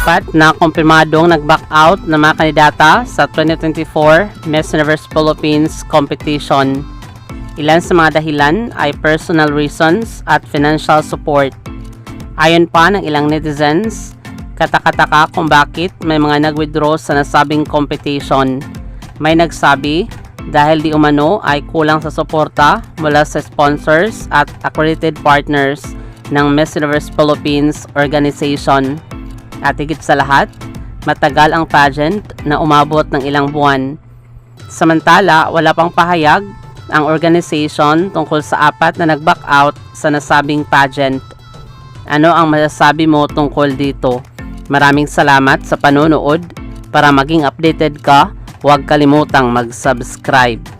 apat na kumpirmadong nag-back out na mga kandidata sa 2024 Miss Universe Philippines competition. Ilan sa mga dahilan ay personal reasons at financial support. Ayon pa ng ilang netizens, katakataka kung bakit may mga nag-withdraw sa nasabing competition. May nagsabi dahil di umano ay kulang sa suporta mula sa sponsors at accredited partners ng Miss Universe Philippines organization. At higit sa lahat, matagal ang pageant na umabot ng ilang buwan. Samantala, wala pang pahayag ang organization tungkol sa apat na nag-back out sa nasabing pageant. Ano ang masasabi mo tungkol dito? Maraming salamat sa panonood. Para maging updated ka, huwag kalimutang mag-subscribe.